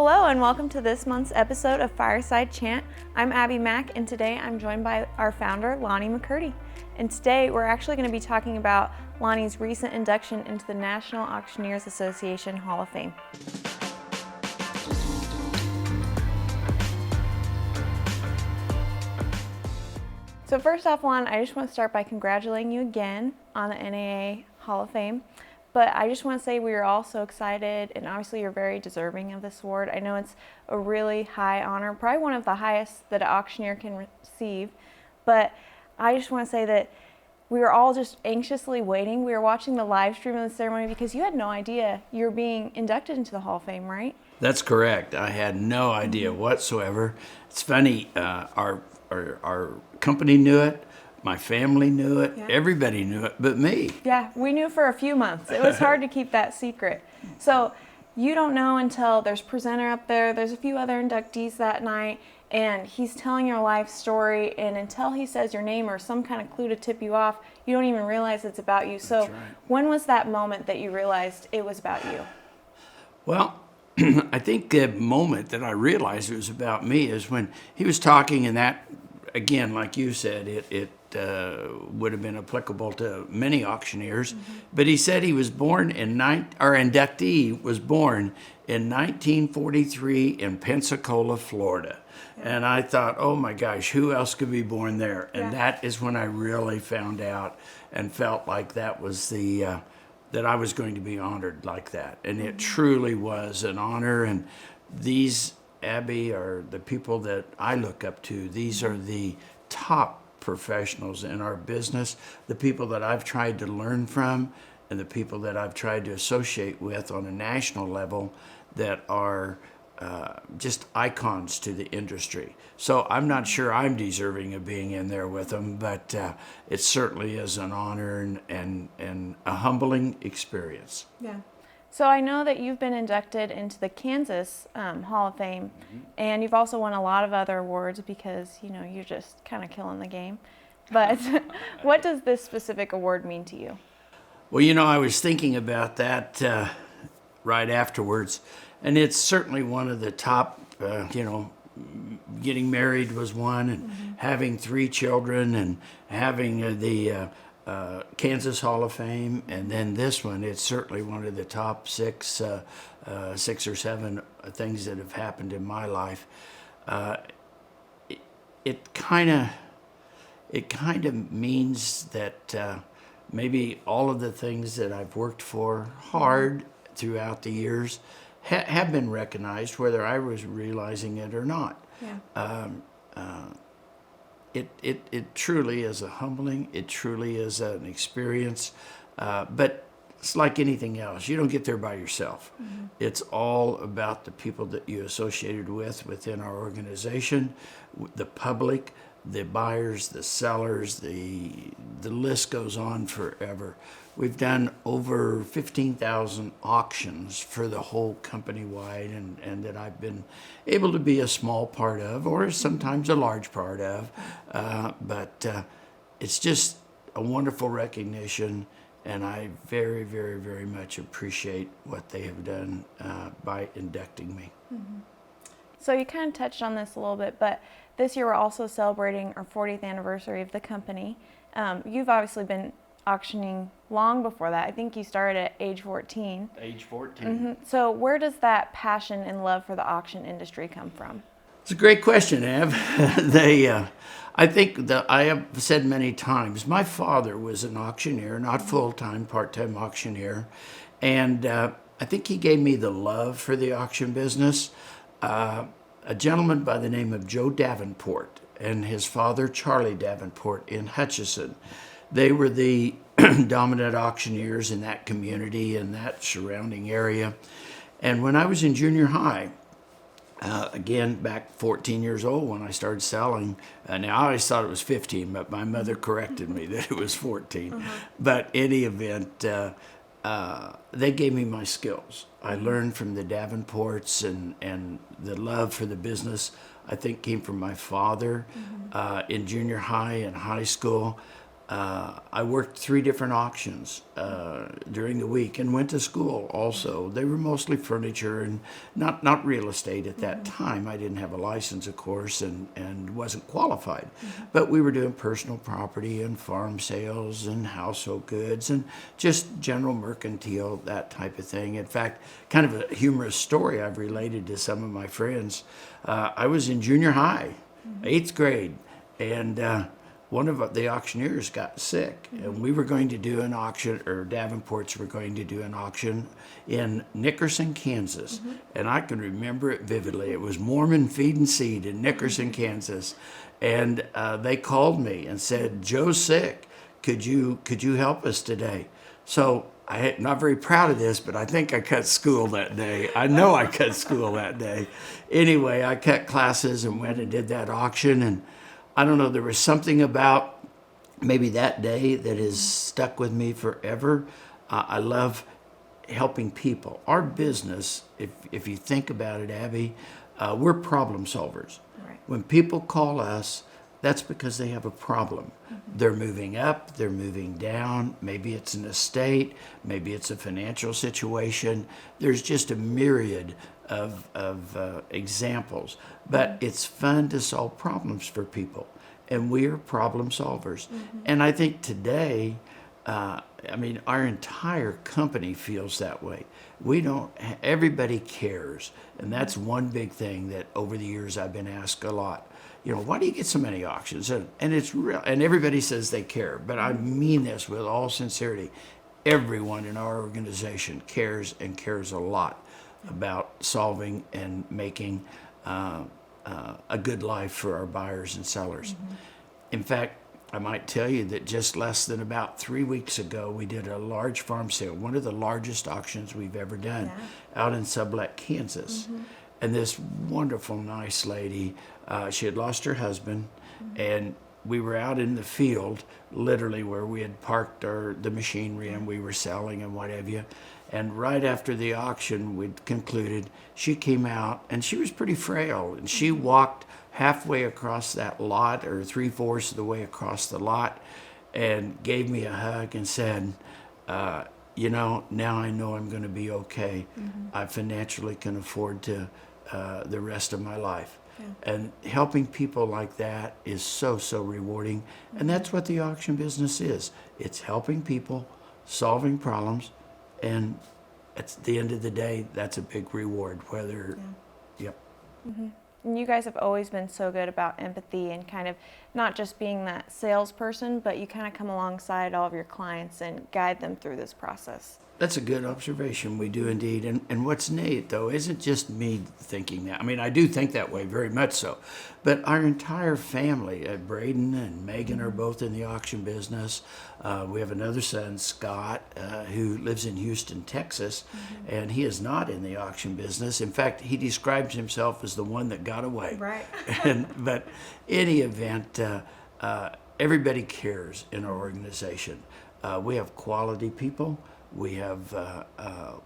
Hello and welcome to this month's episode of Fireside Chant. I'm Abby Mack and today I'm joined by our founder, Lonny McCurdy. And today we're actually going to be talking about Lonny's recent induction into the National Auctioneers Association Hall of Fame. So first off, Lon, I just want to start by congratulating you again on the NAA Hall of Fame. But I just want to say we are all so excited, and obviously you're very deserving of this award. I know it's a really high honor, probably one of the highest that an auctioneer can receive. But I just want to say that we were all just anxiously waiting. We were watching the live stream of the ceremony because you had no idea you were being inducted into the Hall of Fame, right? That's correct. I had no idea whatsoever. It's funny, our company knew it. My family knew it. Yeah. Everybody knew it but me. Yeah, we knew for a few months. It was hard to keep that secret. So you don't know until there's presenter up there. There's a few other inductees that night, and he's telling your life story. And until he says your name or some kind of clue to tip you off, you don't even realize it's about you. So That's right. When was that moment that you realized it was about you? Well, I think the moment that I realized it was about me is when he was talking, and that, again, like you said, it would have been applicable to many auctioneers, but he said he was born our inductee was born in 1943 in Pensacola, Florida. Yeah. And I thought, oh my gosh, who else could be born there? And that is when I really found out and felt like that was that I was going to be honored like that. And it truly was an honor. And these, Abby, are the people that I look up to. These are the top professionals in our business, the people that I've tried to learn from, and the people that I've tried to associate with on a national level that are just icons to the industry. So I'm not sure I'm deserving of being in there with them, but it certainly is an honor and a humbling experience. Yeah. So I know that you've been inducted into the Kansas Hall of Fame, and you've also won a lot of other awards because, you know, you're just kind of killing the game. But what does this specific award mean to you? Well, you know, I was thinking about that right afterwards, and it's certainly one of the top, getting married was one, and having 3 children, and having the Kansas Hall of Fame, and then this one, it's certainly one of the top 6 or 7 things that have happened in my life. It kind of means that maybe all of the things that I've worked for hard throughout the years have been recognized, whether I was realizing it or not. Yeah. It truly is a humbling, it truly is an experience, but it's like anything else. You don't get there by yourself. It's all about the people that you associated with within our organization, the public, the buyers, the sellers, the list goes on forever. We've done over 15,000 auctions for the whole company-wide, and that I've been able to be a small part of, or sometimes a large part of. But it's just a wonderful recognition, and I very, very, very much appreciate what they have done by inducting me. So you kind of touched on this a little bit, but this year we're also celebrating our 40th anniversary of the company. You've obviously been auctioning long before that. I think you started at age 14. Age 14. So where does that passion and love for the auction industry come from? It's a great question, Ev. I think that I have said many times, my father was an auctioneer, not full-time, part-time auctioneer. And I think he gave me the love for the auction business. A gentleman by the name of Joe Davenport and his father, Charlie Davenport, in Hutchinson. They were the dominant auctioneers in that community and that surrounding area. And when I was in junior high, again, back 14 years old when I started selling, now I always thought it was 15, but my mother corrected me that it was 14. But in any event, they gave me my skills. I learned from the Davenports, and the love for the business, I think, came from my father in junior high and high school. I worked 3 different auctions during the week and went to school also. They were mostly furniture and not real estate at that time. I didn't have a license, of course, and wasn't qualified. But we were doing personal property and farm sales and household goods and just general mercantile, that type of thing. In fact, kind of a humorous story I've related to some of my friends. I was in junior high, 8th grade, and one of the auctioneers got sick, and we were going to do an auction, or Davenports were going to do an auction in Nickerson, Kansas. And I can remember it vividly. It was Mormon Feed and Seed in Nickerson, Kansas. And they called me and said, "Joe's sick. Could you help us today?" So I'm not very proud of this, but I think I cut school that day. I know I cut school that day. Anyway, I cut classes and went and did that auction, and I don't know, there was something about maybe that day that has stuck with me forever. I love helping people. Our business, if you think about it, Abby, we're problem solvers. Right. When people call us, that's because they have a problem. They're moving up, they're moving down, maybe it's an estate, maybe it's a financial situation. There's just a myriad of examples, but it's fun to solve problems for people, and we are problem solvers. And I think today, our entire company feels that way. Everybody cares, and that's one big thing that over the years I've been asked a lot. Why do you get so many auctions? And it's real, and everybody says they care, but I mean this with all sincerity. Everyone in our organization cares, and cares a lot about solving and making a good life for our buyers and sellers. In fact, I might tell you that just less than about 3 weeks ago, we did a large farm sale, one of the largest auctions we've ever done, out in Sublette, Kansas. And this wonderful, nice lady, she had lost her husband, and we were out in the field, literally where we had parked the machinery and we were selling and what have you. And right after the auction we'd concluded, she came out, and she was pretty frail, and she walked halfway across that lot, or 3/4 of the way across the lot, and gave me a hug and said, now I know I'm going to be okay. I financially can afford to the rest of my life. And helping people like that is so rewarding. And that's what the auction business is. It's helping people, solving problems, and at the end of the day, that's a big reward. Yep. And you guys have always been so good about empathy and kind of not just being that salesperson, but you kind of come alongside all of your clients and guide them through this process. That's a good observation. We do indeed. And what's neat, though, isn't just me thinking that. I do think that way, very much so. But our entire family, Braden and Megan are both in the auction business. We have another son, Scott, who lives in Houston, Texas, and he is not in the auction business. In fact, he describes himself as the one that got away. Right. But any event, everybody cares in our organization. We have quality people. We have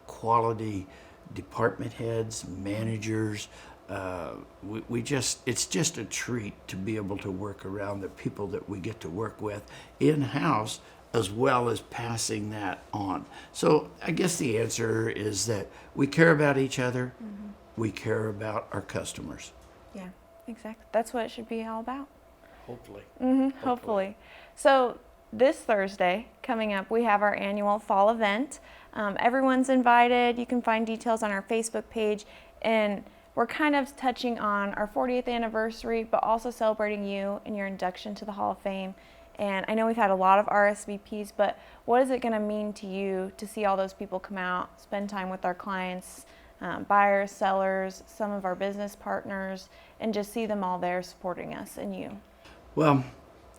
quality department heads, managers. It's just a treat to be able to work around the people that we get to work with in-house, as well as passing that on. So I guess the answer is that we care about each other. We care about our customers. Yeah, exactly. That's what it should be all about. Hopefully. Hopefully. So this Thursday coming up, we have our annual fall event. Everyone's invited. You can find details on our Facebook page, and we're kind of touching on our 40th anniversary, but also celebrating you and your induction to the Hall of Fame. And I know we've had a lot of RSVPs, but what is it going to mean to you to see all those people come out, spend time with our clients, buyers, sellers, some of our business partners, and just see them all there supporting us and you? Well,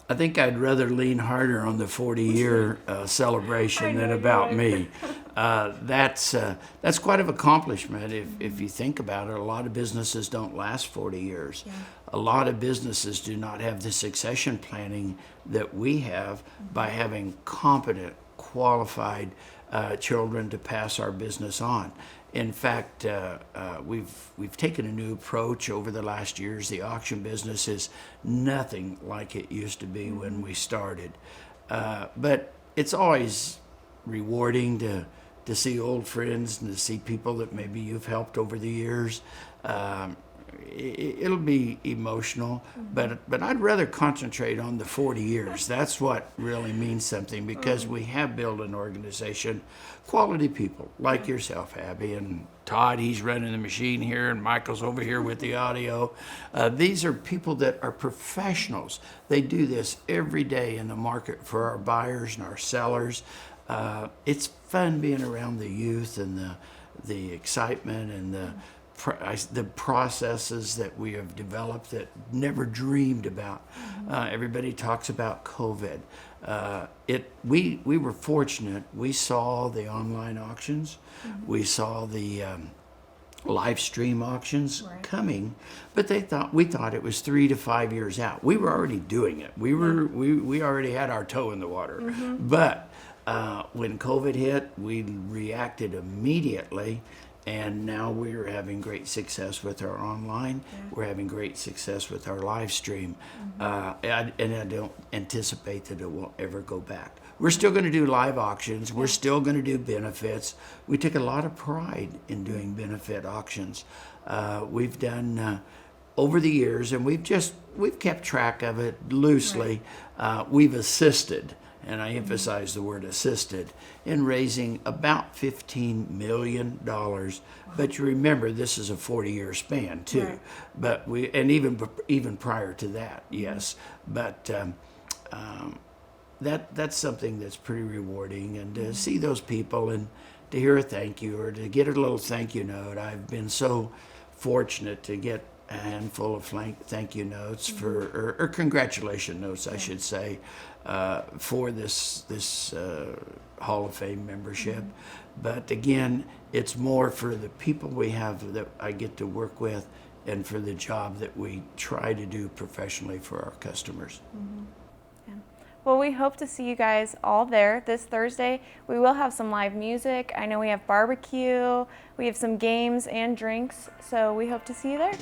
I think I'd rather lean harder on the 40-year celebration than about me. That's quite an accomplishment if you think about it. A lot of businesses don't last 40 years. Yeah. A lot of businesses do not have the succession planning that we have by having competent, qualified children to pass our business on. In fact, we've taken a new approach over the last years. The auction business is nothing like it used to be when we started. But it's always rewarding to see old friends and to see people that maybe you've helped over the years. It'll be emotional, but I'd rather concentrate on the 40 years. That's what really means something, because we have built an organization, quality people like yourself, Abby, and Todd, he's running the machine here, and Michael's over here with the audio. These are people that are professionals. They do this every day in the market for our buyers and our sellers. It's fun being around the youth and the excitement and the processes that we have developed that never dreamed about. Everybody talks about COVID. We were fortunate. We saw the online auctions. We saw the live stream auctions coming, but we thought it was 3 to 5 years out. We were already doing it. We already had our toe in the water. But when COVID hit, we reacted immediately. And now we're having great success with our online. We're having great success with our live stream. And I don't anticipate that it will ever go back. We're still going to do live auctions. We're still going to do benefits. We take a lot of pride in doing benefit auctions. We've done over the years, and we've kept track of it loosely. We've assisted, and I emphasize the word assisted, in raising about $15 million. But you remember, this is a 40-year span too. But and even prior to that, yes. But that's something that's pretty rewarding, and to see those people and to hear a thank you or to get a little thank you note. I've been so fortunate to get a handful of thank you notes or congratulation notes, I should say, for this Hall of Fame membership. But again, it's more for the people we have that I get to work with, and for the job that we try to do professionally for our customers. Well, we hope to see you guys all there this Thursday. We will have some live music. I know we have barbecue, we have some games and drinks, so we hope to see you there.